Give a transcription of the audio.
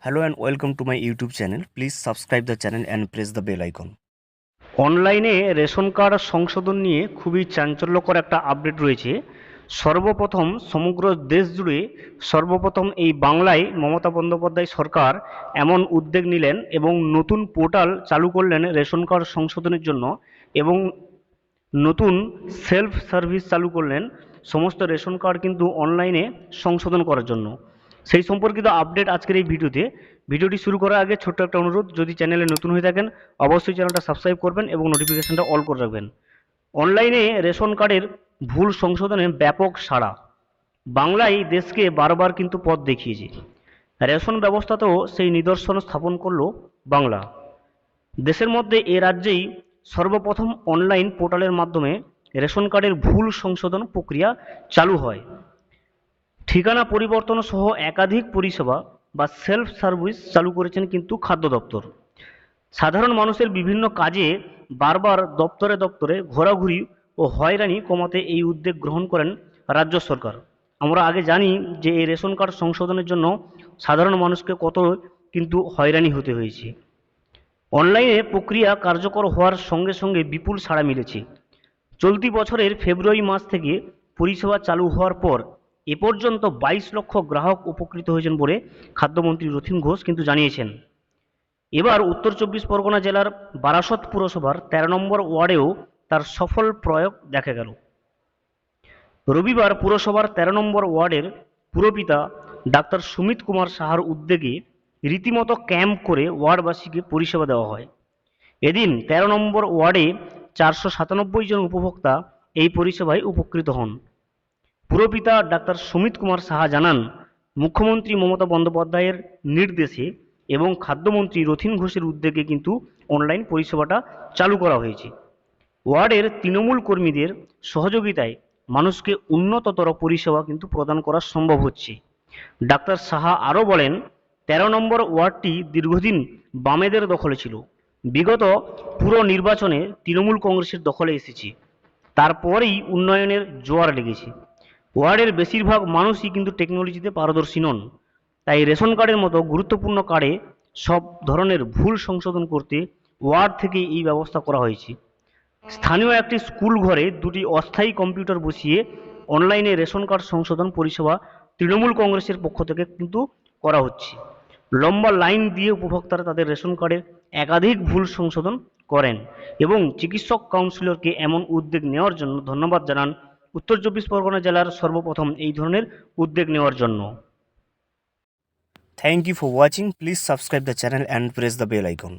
Hello and welcome to my YouTube channel. Please subscribe the channel and press the bell icon. অনলাইনে ration card সংশোধন নিয়ে খুবই চাঞ্চল্যকর একটা আপডেট রয়েছে। সর্বপ্রথম সমগ্র দেশ জুড়ে সর্বপ্রথম এই বাংলায় মমতা বন্দ্যোপাধ্যায় সরকার এমন উদ্যোগ নিলেন এবং নতুন পোর্টাল চালু করলেন রেশন কার্ড সংশোধনের জন্য এবং নতুন সেলফ সার্ভিস চালু করলেন সমস্ত রেশন কার্ড কিন্তু অনলাইনে সংশোধন করার জন্য। সেই সম্পর্কিত আপডেট আজকের এই ভিডিওতে। ভিডিওটি শুরু করার আগে ছোট্ট একটা অনুরোধ, যদি চ্যানেলে নতুন হয়ে থাকেন অবশ্যই চ্যানেলটা সাবস্ক্রাইব করবেন এবং নোটিফিকেশনটা অল করে রাখবেন। অনলাইনে রেশন কার্ডের ভুল সংশোধনে ব্যাপক সাড়া। বাংলায় দেশকে বারবার কিন্তু পথ দেখিয়েছে। রেশন ব্যবস্থাতেও সেই নিদর্শন স্থাপন করলো বাংলা। দেশের মধ্যে এ রাজ্যেই সর্বপ্রথম অনলাইন পোর্টালের মাধ্যমে রেশন কার্ডের ভুল সংশোধন প্রক্রিয়া চালু হয়। ঠিকানা পরিবর্তন সহ একাধিক পরিষেবা বা সেলফ সার্ভিস চালু করেছেন কিন্তু খাদ্য দপ্তর। সাধারণ মানুষের বিভিন্ন কাজে বারবার দপ্তরে দপ্তরে ঘোরাঘুরি ও হয়রানি কমাতে এই উদ্যোগ গ্রহণ করেন রাজ্য সরকার। আমরা আগে জানি যে এই রেশন কার্ড সংশোধনের জন্য সাধারণ মানুষকে কত কিন্তু হয়রানি হতে হয়েছে। অনলাইনে প্রক্রিয়া কার্যকর হওয়ার সঙ্গে সঙ্গে বিপুল সাড়া মিলেছে। চলতি বছরের ফেব্রুয়ারি মাস থেকে পরিষেবা চালু হওয়ার পর এ পর্যন্ত 22 লক্ষ গ্রাহক উপকৃত হয়েছেন বলে খাদ্যমন্ত্রী রথীন ঘোষ কিন্তু জানিয়েছেন। এবার উত্তর 24 পরগনা জেলার বারাসত পুরসভার 13 নম্বর ওয়ার্ডেও তার সফল প্রয়োগ দেখা গেল। রবিবার পুরসভার 13 নম্বর ওয়ার্ডের পুরপিতা ডাক্তার সুমিত কুমার সাহার উদ্যোগে রীতিমতো ক্যাম্প করে ওয়ার্ডবাসীকে পরিষেবা দেওয়া হয়। এদিন 13 নম্বর ওয়ার্ডে 497 জন উপভোক্তা এই পরিষেবায় উপকৃত হন। পুরপিতা ডাক্তার সুমিত কুমার সাহা জানান, মুখ্যমন্ত্রী মমতা বন্দ্যোপাধ্যায়ের নির্দেশে এবং খাদ্যমন্ত্রী রথীন ঘোষের উদ্যোগে কিন্তু অনলাইন পরিষেবাটা চালু করা হয়েছে। ওয়ার্ডের তৃণমূল কর্মীদের সহযোগিতায় মানুষকে উন্নততর পরিষেবা কিন্তু প্রদান করা সম্ভব হচ্ছে। ডাক্তার সাহা আরও বলেন, 13 নম্বর ওয়ার্ডটি দীর্ঘদিন বামেদের দখলে ছিল। বিগত পুরো নির্বাচনে তৃণমূল কংগ্রেসের দখলে এসেছে। তারপরেই উন্নয়নের জোয়ার লেগেছে। ওয়ার্ডের বেশিরভাগ মানুষই কিন্তু টেকনোলজিতে পারদর্শী নন। তাই রেশন কার্ডের মতো গুরুত্বপূর্ণ কার্ডে সব ধরনের ভুল সংশোধন করতে ওয়ার্ড থেকে এই ব্যবস্থা করা হয়েছে। স্থানীয় একটি স্কুল ঘরে দুটি অস্থায়ী কম্পিউটার বসিয়ে অনলাইনে রেশন কার্ড সংশোধন পরিষেবা তৃণমূল কংগ্রেসের পক্ষ থেকে কিন্তু করা হচ্ছে। লম্বা লাইন দিয়ে উপভোক্তারা তাদের রেশন কার্ডের একাধিক ভুল সংশোধন করেন এবং চিকিৎসক কাউন্সিলরকে এমন উদ্যোগ নেওয়ার জন্য ধন্যবাদ জানান উত্তর 24 পরগনা জেলার সর্বপ্রথম এই ধরনের উদ্যোগ নেওয়ার জন্য। Thank you for watching. Please subscribe the channel and press the bell icon.